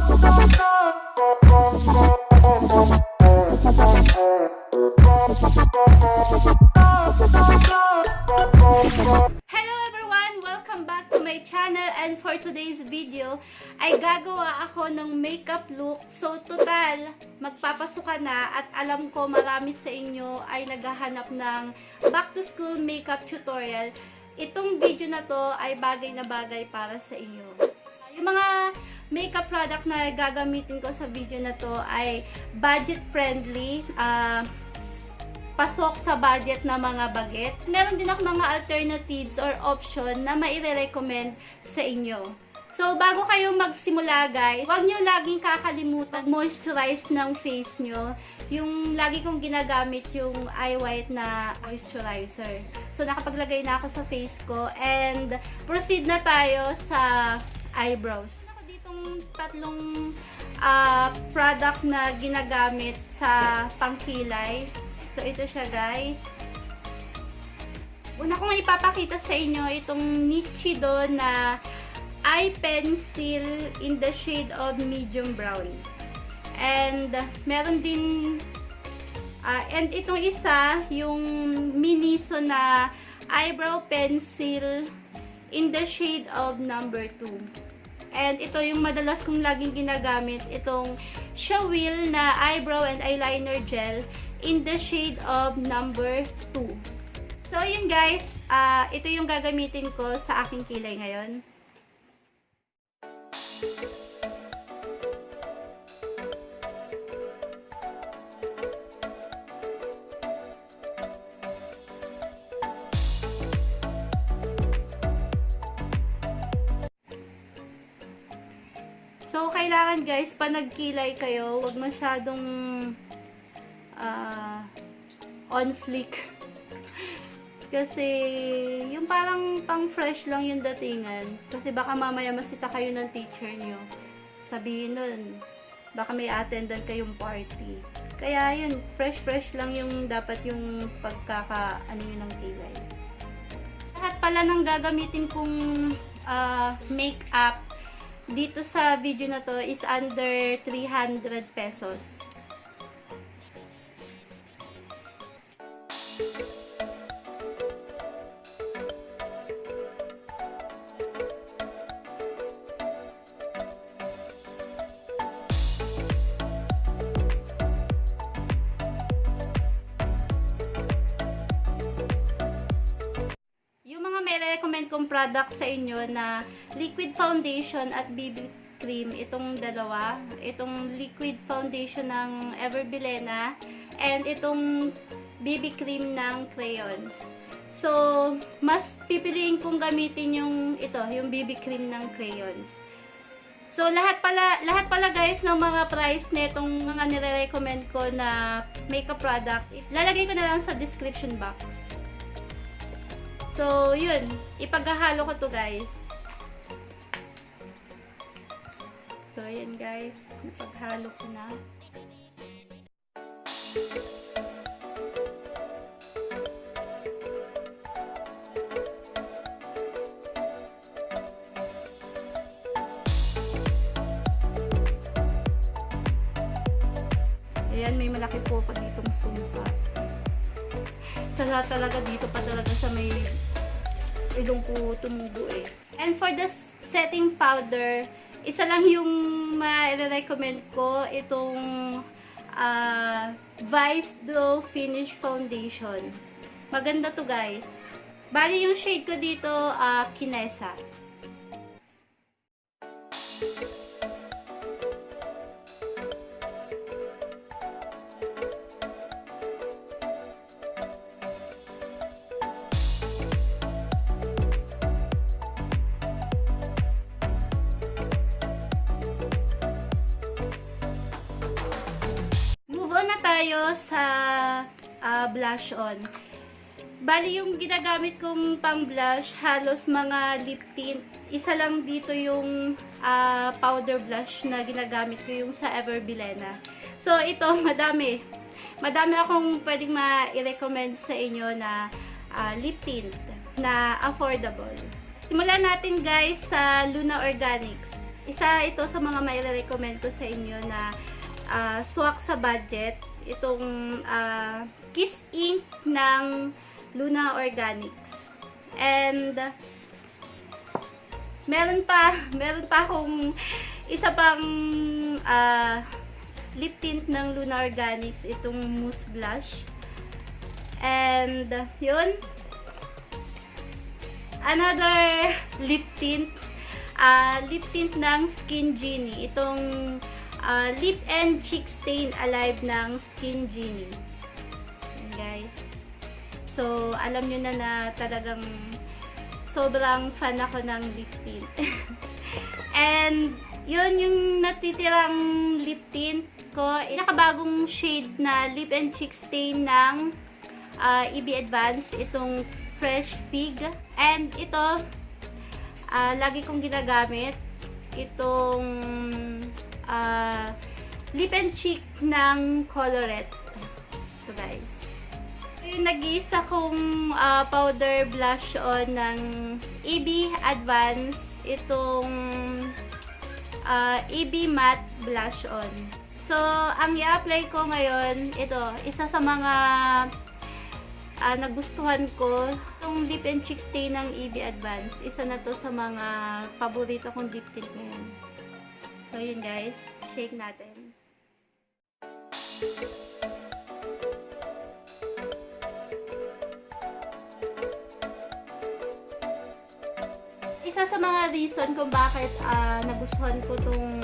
Hello everyone! Welcome back to my channel, and for today's video ay gagawa ako ng makeup look. So total, magpapasuka na at alam ko marami sa inyo ay naghahanap ng back to school makeup tutorial. Itong video na to ay bagay na bagay para sa inyo. Yung mga makeup product na gagamitin ko sa video na to ay budget friendly, pasok sa budget na mga baget. Meron din ako mga alternatives or option na maire-recommend sa inyo. So, bago kayo magsimula guys, huwag nyo laging kakalimutan moisturize ng face nyo. Yung lagi kong ginagamit yung eye white na moisturizer. So, nakapaglagay na ako sa face ko and proceed na tayo sa eyebrows. Ako ditong tatlong product na ginagamit sa pangkilay. So, ito siya guys. Una kong ipapakita sa inyo itong Nichido na eye pencil in the shade of medium brown. And meron din and itong isa, yung Miniso na eyebrow pencil in the shade of number 2. And ito yung madalas kong laging ginagamit, itong Shawil na eyebrow and eyeliner gel in the shade of number 2. So, yun guys, ito yung gagamitin ko sa aking kilay ngayon. So, kailangan guys, pa nagkilay kayo, huwag masyadong on flick. Kasi, yung parang pang fresh lang yung datingan. Kasi baka mamaya masita kayo ng teacher nyo. Sabihin nun, baka may attendant kayong party. Kaya yun, fresh lang yung dapat yung pagkaka-ano yun ng kilay. Lahat pala ng gagamitin kong makeup dito sa video na to is under 300 pesos. Recommend kong product sa inyo na liquid foundation at BB cream, itong dalawa, itong liquid foundation ng Everbilena and itong BB cream ng crayons. So, mas pipiliin kong gamitin yung yung BB cream ng crayons. So, lahat pala guys ng mga price netong mga nire-recommend ko na makeup products, lalagay ko na lang sa description box. So, yun. Ipaghahalo ko to guys. So, yun guys. Napaghalo ko na. Ayan, may malaki po ako ditong sumpa. Sala talaga dito pa talaga sa may ilong ko tumubo eh. And for the setting powder, isa lang yung ma-recommend ko, itong Vice Glow Finish Foundation. Maganda to guys. Bali yung shade ko dito, Kinesa. Tayo sa blush on. Bali yung ginagamit kong pang blush, halos mga lip tint. Isa lang dito yung powder blush na ginagamit ko, yung sa Everbilena. So ito, madami akong pwedeng ma-recommend sa inyo na lip tint na affordable. Simulan natin guys sa Luna Organics. isa ito sa mga may recommend ko sa inyo na swak sa budget. Itong Kiss Ink ng Luna Organics. And meron pa akong isa pang lip tint ng Luna Organics, itong Mousse Blush. And yun, another lip tint ng Skin Genie, itong Lip and Cheek Stain Alive ng Skin Genie. Ayan, guys. So, alam nyo na talagang sobrang fan ako ng lip tint. And, yun yung natitirang lip tint ko. Nakabagong shade na Lip and Cheek Stain ng EB Advance, itong Fresh Fig. And ito, lagi kong ginagamit, itong Lip and Cheek ng Colorette. Ito, guys. Yung nag-iisa kong powder blush on ng EB Advance, itong EB Matte Blush On. So, ang i-apply ko ngayon, ito, isa sa mga nagustuhan ko, itong Lip and Cheek Stain ng EB Advance. Isa na to sa mga paborito kong lip tint ngayon. So, yun guys, shake natin. Isa sa mga reason kung bakit nagustuhan ko itong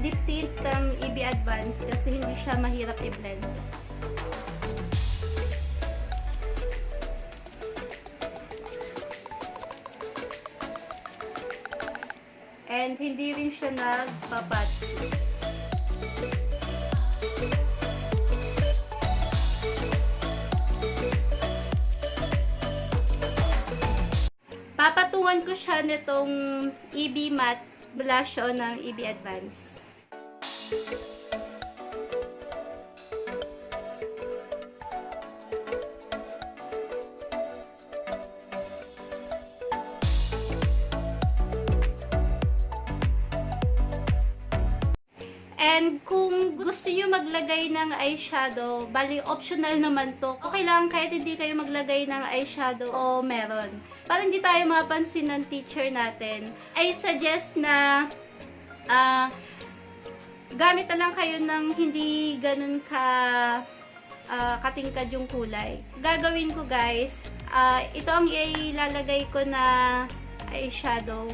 lip tint ng EB Advance kasi hindi siya mahirap i-blend. And hindi rin siya nagpapat. Papatungan ko siya nitong EB Matte Blush On ng EB Advance. And kung gusto nyo maglagay ng eyeshadow, bali optional naman to. Okay lang kahit hindi kayo maglagay ng eyeshadow o meron. Para hindi tayo mapansin ng teacher natin, I suggest na gamit na lang kayo ng hindi ganun katingkad yung kulay. Gagawin ko guys, ito ang ilalagay ko na eyeshadow.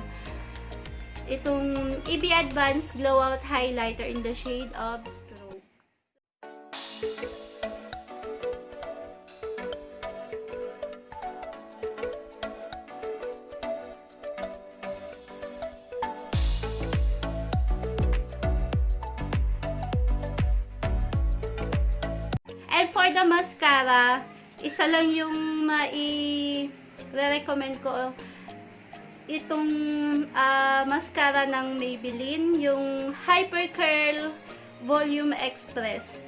Itong EB Advance Glow Out Highlighter in the shade of Stroke. And for the mascara, isa lang yung mai-recommend ko. Itong mascara ng Maybelline, yung Hyper Curl Volume Express.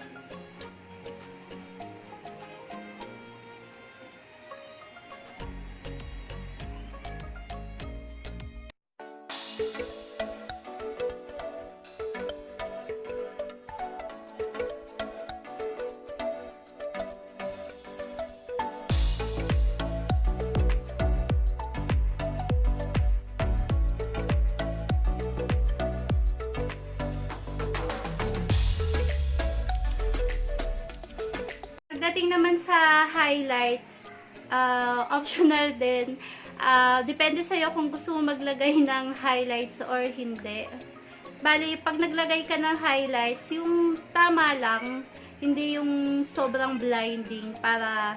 Pagdating naman sa highlights, optional din. Depende sa'yo kung gusto mo maglagay ng highlights or hindi. Bali, pag naglagay ka ng highlights, yung tama lang, hindi yung sobrang blinding para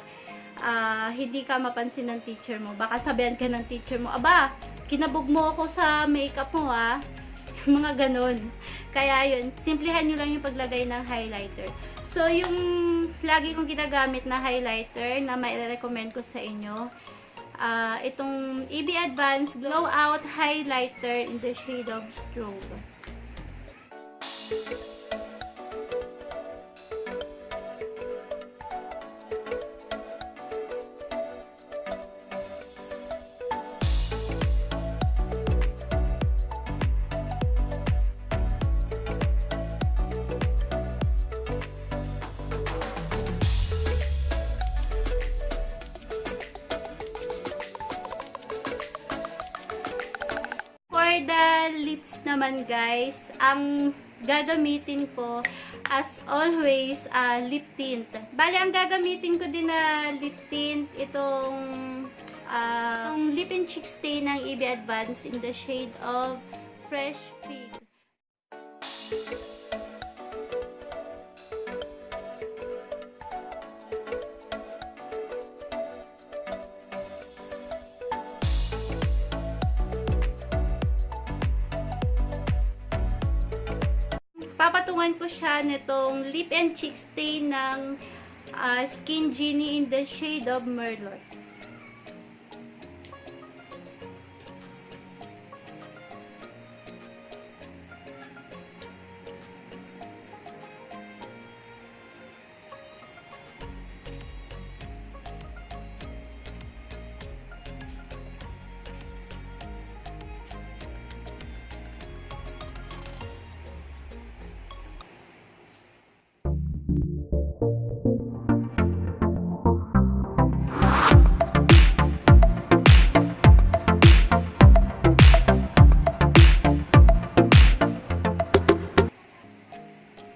hindi ka mapansin ng teacher mo. Baka sabihan ka ng teacher mo, aba, kinabog mo ako sa makeup mo mga ganun. Kaya yun, simplihan nyo lang yung paglagay ng highlighter. So, yung lagi kong ginagamit na highlighter na mai-recommend ko sa inyo, itong EB Advance Glow Out Highlighter in the shade of Strobe. sa lips naman guys, ang gagamitin ko as always, lip tint. Bali, ang gagamitin ko din na lip tint, itong lip and cheek stain ng EB Advance in the shade of Fresh Fig. Papatungan ko siya nitong lip and cheek stain ng Skin Genie in the shade of Merlot.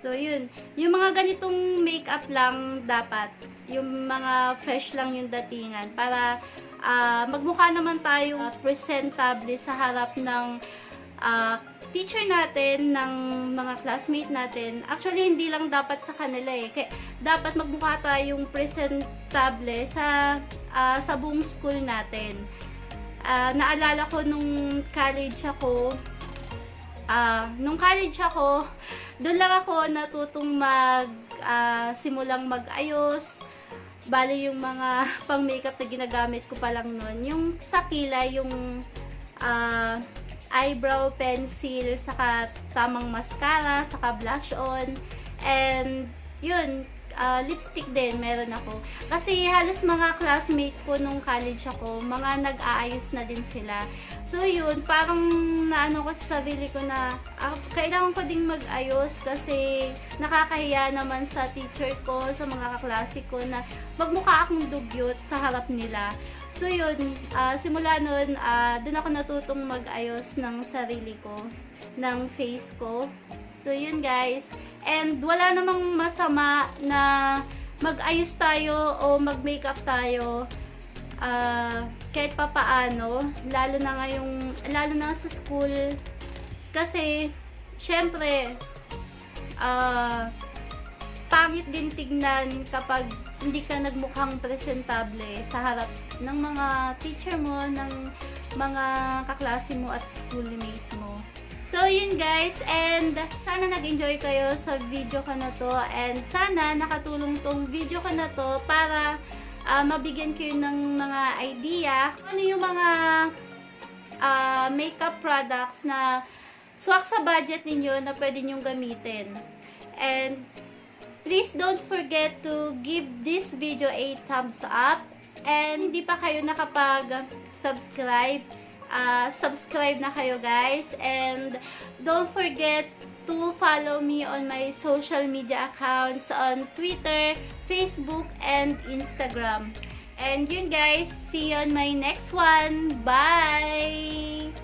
So, yun. Yung mga ganitong makeup lang dapat. Yung mga fresh lang yung datingan. Para magmukha naman tayo presentable sa harap ng teacher natin, ng mga classmate natin. Actually, hindi lang dapat sa kanila eh. Kaya, dapat magmukha tayong presentable sa buong school natin. Naalala ko nung college ako, doon lang ako natutong simulang mag-ayos. Bali yung mga pang-makeup na ginagamit ko pa lang noon. Yung sa kilay, yung eyebrow pencil, saka tamang mascara, saka blush on. And yun, lipstick din meron ako. Kasi halos mga classmate ko nung college ako, mga nag-aayos na din sila. So yun, parang naano ko sa sarili ko na kailangan ko ding mag-ayos kasi nakakahiya naman sa teacher ko, sa mga kaklase ko na magmukha akong dugyot sa harap nila. So yun, simula nun, dun ako natutong mag-ayos ng sarili ko, ng face ko. So yun guys, and wala namang masama na mag-ayos tayo o mag-makeup tayo kahit papaano, lalo na sa school, kasi syempre pangit din tignan kapag hindi ka nagmukhang presentable sa harap ng mga teacher mo, ng mga kaklase mo at schoolmate mo. So, yun guys, and sana nag-enjoy kayo sa video ko na to, and sana nakatulong tong video ko na to para mabigyan kayo ng mga idea ano yung mga makeup products na swak sa budget ninyo na pwede nyong gamitin. And please don't forget to give this video a thumbs up, and hindi pa kayo nakapag-subscribe, subscribe na kayo guys, and don't forget to follow me on my social media accounts on Twitter, Facebook, and Instagram. And yun guys, see you on my next one. Bye!